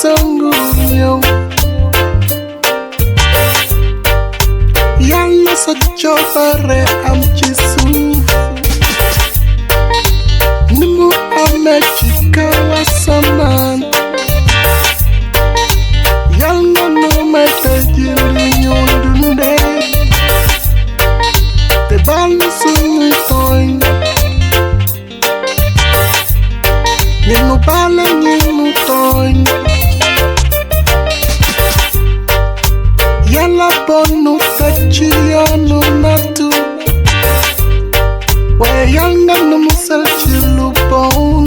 songu ñëw Yalla sa coobare am ci suuf ni mu amee ci kaw asamaan Yalla nu may tëjil li ñu dundee te baal ñu suñuy tooñ ni nu baale ñi nu tooñ Yalla bon nu teg ci yoonu nattu waaye Yal nga nu musal ci lu bon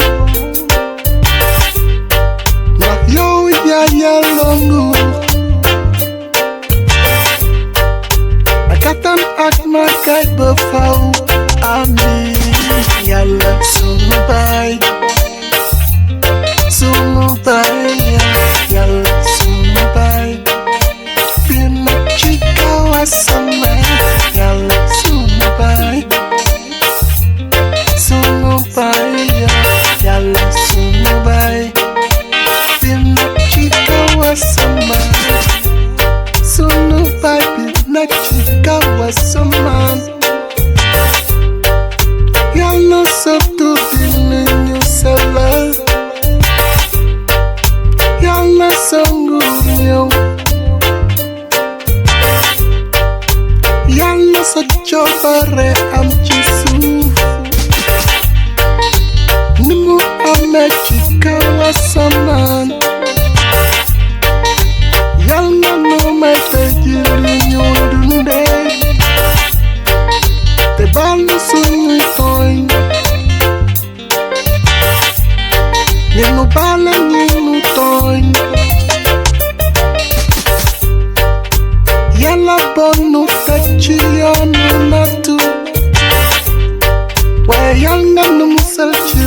ndax yow yaa yelloo nguur ak kattan ak màggaay ba faw amiin Yalla sunu baay sunu baay Yalla sunu baay biir na ci kaw asamaan Yalla sunu baay Yalla sunu baay biir na ci kaw asamaan sunu baay biir na ci kaw asamaan Yalla sa tur bi nañu sellal Yalla sa nguur ñëw Yalla sa coobare am ci suuf ni mu amee ci kaw asamaan Yal nga nu may tëjil li ñu dundee te baal ñu suñuy tooñ ni nu baale ñi nu tooñ Yalla bon nu teg ci yoonu nattu waaye Yal nga nu musal ci